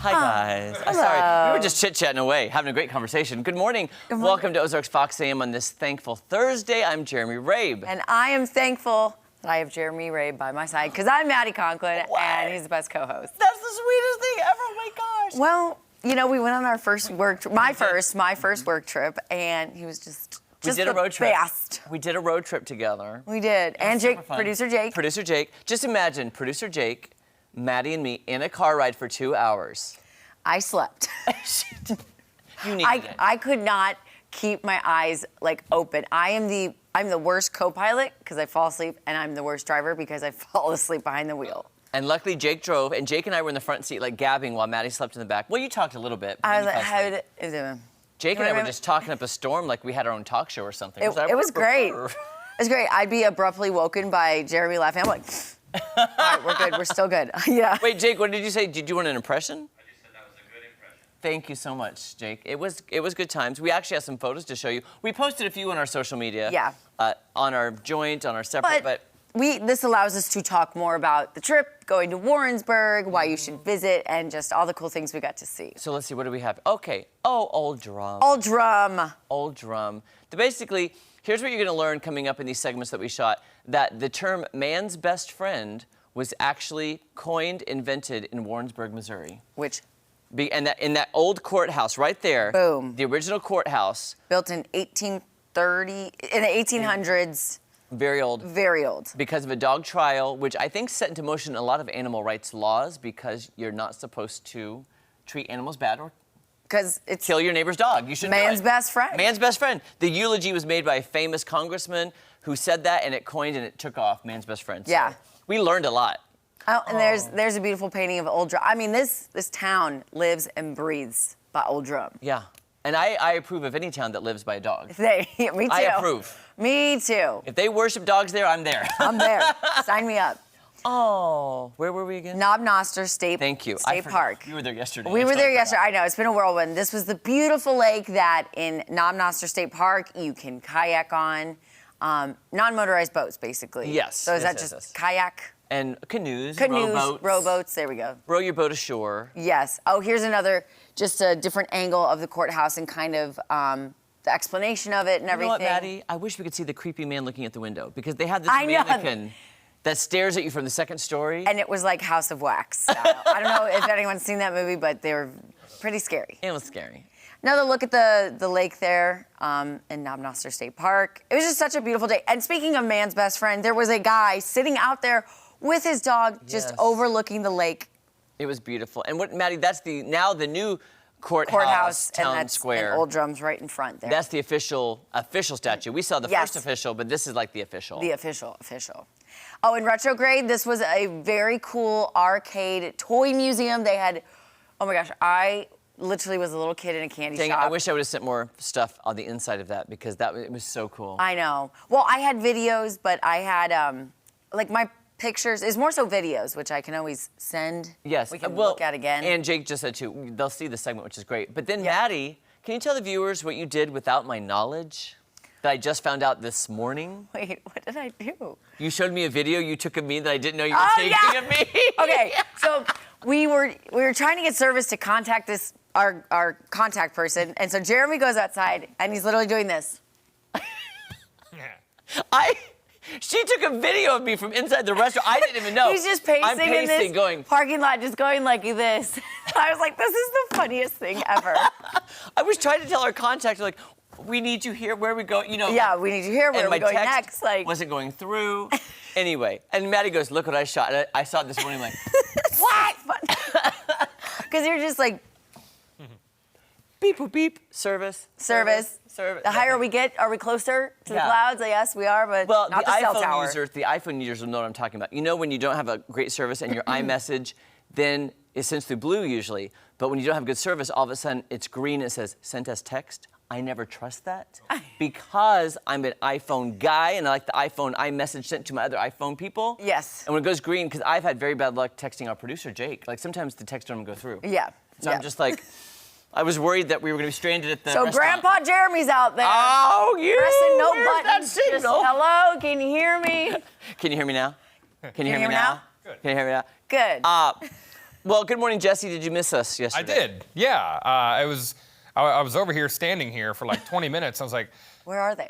Hi, guys. Sorry, we were just chit-chatting away, having a great conversation. Good morning. Welcome to Ozarks Fox AM on this thankful Thursday. I'm Jeremy Rabe. And I am thankful that I have Jeremy Rabe by my side, because I'm Maddie Conklin, and he's the best co-host. That's the sweetest thing ever, oh my gosh. Well, you know, we went on our first work trip, my first work trip, and he was just we did a road trip. Best. We did a road trip together. We did. And Jake, producer Jake. Producer Jake. Just imagine, producer Jake, Maddie and me in a car ride for 2 hours. I slept. You needed it. I could not keep my eyes like open. I'm the worst co-pilot because I fall asleep, and I'm the worst driver because I fall asleep behind the wheel. And luckily Jake drove, and Jake and I were in the front seat like gabbing while Maddie slept in the back. Well, you talked a little bit. I was like, how did it? Jake and I were just talking up a storm like we had our own talk show or something. It was great. It was great. I'd be abruptly woken by Jeremy laughing. I'm like, all right, we're good. We're still good. Yeah. Wait, Jake, what did you say? Did you want an impression? I just said that was a good impression. Thank you so much, Jake. It was good times. We actually have some photos to show you. We posted a few on our social media. Yeah. On our joint, on our separate, but this allows us to talk more about the trip, going to Warrensburg, why you should visit, and just all the cool things we got to see. So let's see, what do we have? Okay. Oh, old drum. Old drum. Old drum. Basically, here's what you're going to learn coming up in these segments that we shot, that the term man's best friend was actually coined, invented in Warrensburg, Missouri. Which? In that old courthouse right there. Boom. The original courthouse. Built in 1830, in the 1800s. Very old. Very old. Because of a dog trial, which I think set into motion a lot of animal rights laws, because you're not supposed to treat animals bad or kill your neighbor's dog. You shouldn't do it. Man's best friend. Man's best friend. The eulogy was made by a famous congressman who said that, and it coined and it took off, man's best friend. So yeah. We learned a lot. Oh, and there's a beautiful painting of Old Drum. I mean, this town lives and breathes by Old Drum. Yeah. And I approve of any town that lives by a dog. Me too. I approve. Me too. If they worship dogs there, I'm there. I'm there. Sign me up. Oh, where were we again? Knob Noster State Park. You were there yesterday. We were there yesterday. I know, it's been a whirlwind. This was the beautiful lake that in Knob Noster State Park you can kayak on. Non-motorized boats, basically. Yes. So is that just kayak? And canoes, rowboats, there we go. Row your boat ashore. Yes. Oh, here's another, just a different angle of the courthouse and kind of the explanation of it and everything. You know what, Maddie? I wish we could see the creepy man looking at the window, because they had this mannequin that stares at you from the second story. And it was like House of Wax. I don't know if anyone's seen that movie, but they were pretty scary. It was scary. Another look at the lake there in Knob Noster State Park. It was just such a beautiful day. And speaking of man's best friend, there was a guy sitting out there with his dog, just overlooking the lake. It was beautiful. And what, Maddie, that's now the new courthouse town square. And Old Drum's right in front there. That's the official statue. We saw the first official, but this is like the official. The official. Oh, in retrograde, this was a very cool arcade toy museum. They had, oh my gosh, I literally was a little kid in a candy shop. I wish I would have sent more stuff on the inside of that, because it was so cool. I know. Well, I had videos, but I had like my pictures. It's more so videos, which I can always send. Yes. We can look at again. And Jake just said too, they'll see the segment, which is great. But then Maddie, can you tell the viewers what you did without my knowledge that I just found out this morning? Wait, what did I do? You showed me a video you took of me that I didn't know you were taking of me. Okay, so we were trying to get service to contact our contact person, and so Jeremy goes outside and he's literally doing this. She took a video of me from inside the restaurant. I didn't even know. He's just pacing in this parking lot, just going like this. I was like, this is the funniest thing ever. I was trying to tell our contact, like, we need you here. Where are we going? You know. Yeah, we need you here. Where are we going next? Like, wasn't going through. Anyway, and Maddie goes, look what I shot. And I saw it this morning, like, what? Because you're just like, beep, boop, beep, service. The higher we get, are we closer to the clouds? Yes, we are, but not the cell tower. The iPhone users will know what I'm talking about. You know when you don't have a great service and your iMessage, then it sends through blue usually. But when you don't have good service, all of a sudden it's green. It says, sent as text. I never trust that because I'm an iPhone guy and I like the iPhone iMessage sent to my other iPhone people. Yes. And when it goes green, because I've had very bad luck texting our producer, Jake. Like sometimes the text don't go through. Yeah. So I'm just like, I was worried that we were going to be stranded at the restaurant. Grandpa Jeremy's out there. Oh, you. Pressing no Where's buttons. that signal? Just, hello, can you hear me? Can you hear me now? Can you hear me now? Good. Can you hear me now? Good. Well, good morning, Jesse. Did you miss us yesterday? I did. Yeah. I was over here standing here for like 20 minutes. I was like, Where are they?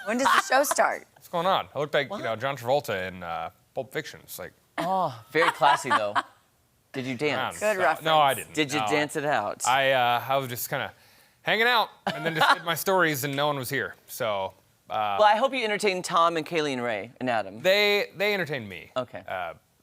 When does the show start? what's going on? I looked like John Travolta in Pulp Fiction. It's like, Oh, very classy, though. Did you dance? Good reference. No, I didn't. Did you No. dance it out? I was just kind of hanging out and then just did my stories and no one was here. So Well, I hope you entertained Tom and Kaylee and Ray and Adam. they entertained me. Okay.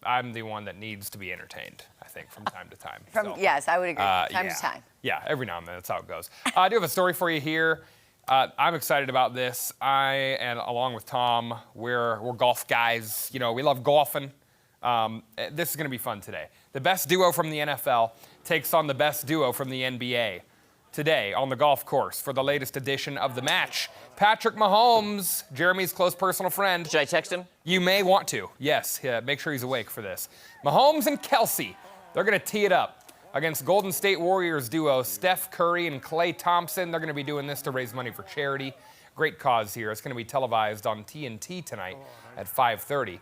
I'm the one that needs to be entertained, I think, from time to time. So, Yes, I would agree. Time yeah. to time. Yeah, every now and then, that's how it goes. I do have a story for you here. I'm excited about this. And along with Tom, we're golf guys. You know, we love golfing. This is going to be fun today. The best duo from the NFL takes on the best duo from the NBA. Today on the golf course for the latest edition of The Match, Patrick Mahomes, Jeremy's close personal friend. Should I text him? You may want to. Yes, make sure he's awake for this. Mahomes and Kelsey, they're going to tee it up against Golden State Warriors duo Steph Curry and Klay Thompson. They're going to be doing this to raise money for charity. Great cause here. It's going to be televised on TNT tonight at 5:30.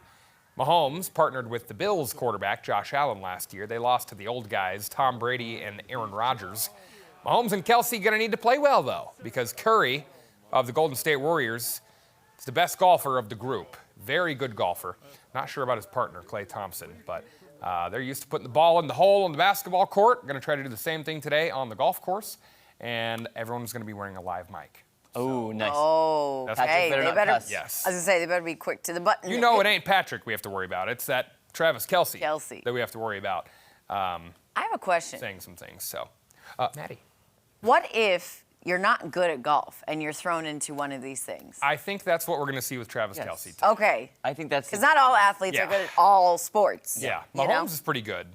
Mahomes partnered with the Bills quarterback Josh Allen last year. They lost to the old guys, Tom Brady and Aaron Rodgers. Mahomes and Kelsey going to need to play well, though, because Curry of the Golden State Warriors is the best golfer of the group. Very good golfer. Not sure about his partner, Klay Thompson, but they're used to putting the ball in the hole on the basketball court. Going to try to do the same thing today on the golf course, and everyone's going to be wearing a live mic. Oh, nice. Oh, That's okay. better They not better. cuss. Yes. I was gonna say they better be quick to the button. You know it ain't Patrick we have to worry about. It's that Travis Kelsey that we have to worry about I have a question. saying some things. So, Maddie. What if you're not good at golf and you're thrown into one of these things? I think that's what we're going to see with Travis Yes. Kelsey. Okay. I think that's... Because not all athletes are Yeah. good at all sports. Yeah, You know? Mahomes is pretty good.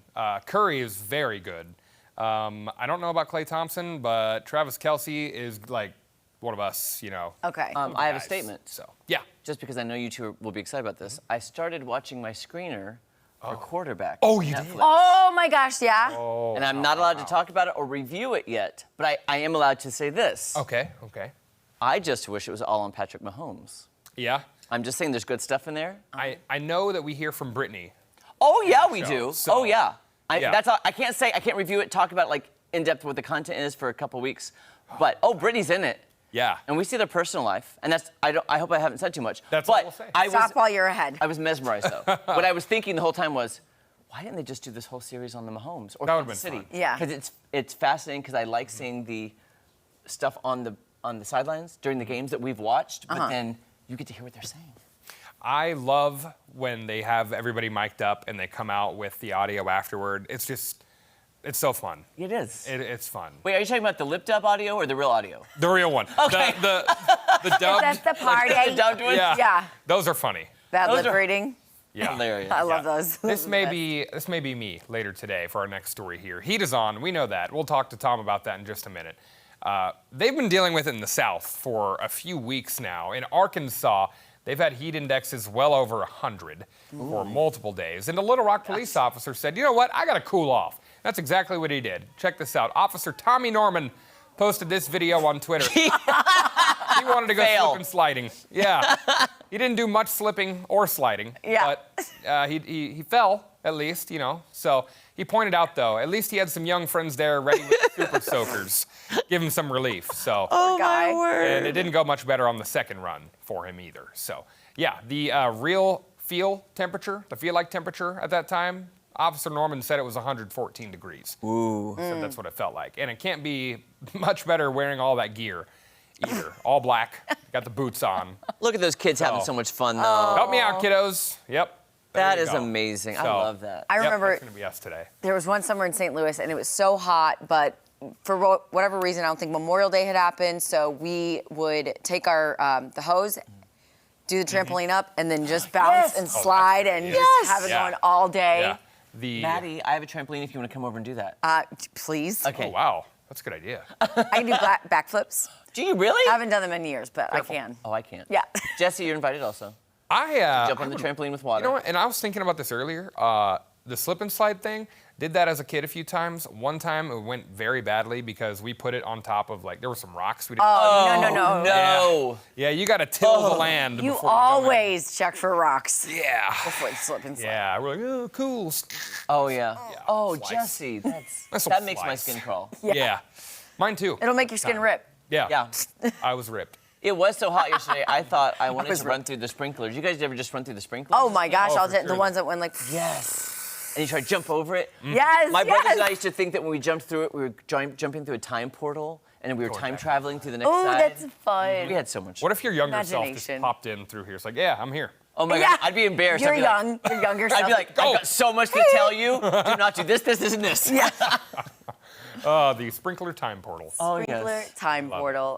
Curry is very good. I don't know about Klay Thompson, but Travis Kelsey is like one of us, you know. Okay. I have a guys. statement. So, yeah. Just because I know you two will be excited about this, I started watching my screener for quarterback. Oh, on you did? Netflix. Oh my gosh, yeah. Oh, And I'm not allowed to talk about it or review it yet, but I am allowed to say this. Okay. I just wish it was all on Patrick Mahomes. Yeah. I'm just saying there's good stuff in there. I know that we hear from Brittany. Oh, yeah, we show, do. so- Oh, yeah. Yeah. That's all. I can't review it, talk about like in depth what the content is for a couple weeks. But, Brittany's in it. Yeah. And we see their personal life. And I hope I haven't said too much. That's all but we'll say. Stop while you're ahead. I was mesmerized, though. What I was thinking the whole time was, why didn't they just do this whole series on the Mahomes or That would've Kansas been City? fun. Yeah. Because it's fascinating because I like seeing the stuff on the sidelines during the games that we've watched, but then you get to hear what they're saying. I love when they have everybody mic'd up and they come out with the audio afterward. It's so fun. It is. It's fun. Wait, are you talking about the lip dub audio or the real audio? The real one. Okay. The dubbed. That's the party. The dubbed ones? Yeah. Yeah. Those are funny. Bad Those lip are- reading. Yeah. Hilarious. I love Yeah. those. This may be me later today for our next story here. Heat is on. We know that. We'll talk to Tom about that in just a minute. They've been dealing with it in the South for a few weeks now. In Arkansas, they've had heat indexes well over 100 for multiple days. And a Little Rock police officer said, you know what? I got to cool off. That's exactly what he did. Check this out. Officer Tommy Norman posted this video on Twitter. He wanted to go Fail. slip and sliding. Yeah. He didn't do much slipping or sliding. Yeah. But he fell, at least, you know. So he pointed out, though, at least he had some young friends there ready with the super soakers. Give him some relief. So, Oh, my word. and it didn't go much better on the second run for him either. So, yeah, the real feel-like temperature at that time, Officer Norman said it was 114 degrees. Ooh. Said that's what it felt like. And it can't be much better wearing all that gear either. All black, got the boots on. Look at those kids having Oh. so much fun, though. Help me out, kiddos. Yep. There That you is go. amazing. I So- love that. I Yep, remember that's going to be us today. there was one summer in St. Louis, and it was so hot, but for whatever reason, I don't think Memorial Day had happened, so we would take our the hose, do the trampoline up, and then just bounce and slide and yes. just have it Yeah. going all day. Yeah. The Maddie, I have a trampoline if you want to come over and do that. Please. Okay. Oh, wow. That's a good idea. I can do backflips. Do you really? I haven't done them in years, but I can. Oh, I can't. Yeah. Jesse, you're invited also. I Jump on the trampoline with water. You know what? And I was thinking about this earlier. The slip and slide thing. Did that as a kid a few times. One time it went very badly because we put it on top of, like, there were some rocks. We didn't Oh, no. No. Yeah, you got to till the land You before jump in. always check for rocks Yeah. before you slip and slide. Yeah, we're like, oh, cool. Oh, yeah. Oh, slice. Jesse, Nice that little makes my slice. skin crawl. Yeah. Mine too. It'll make your skin Time. rip. Yeah. Yeah. I was ripped. It was so hot yesterday, I thought I wanted was to run through the sprinklers. You guys ever just run through the sprinklers? Oh my gosh, Oh, all for the sure. ones that went like. Yes. And you try to jump over it. Yes, My brothers yes. and I used to think that when we jumped through it, we were jumping through a time portal, and we were time traveling to the next Oh, side. that's fun. We had so much. What if your younger self just Imagination. popped in through here? It's like, yeah, I'm here. Oh my Yeah. God, I'd be embarrassed. You're I'd be young. Your younger self. I'd be like, Go. I've got so much to tell you. Do not do this, and this. Yeah. The sprinkler time portals. Oh, Sprinkler yes. time portal.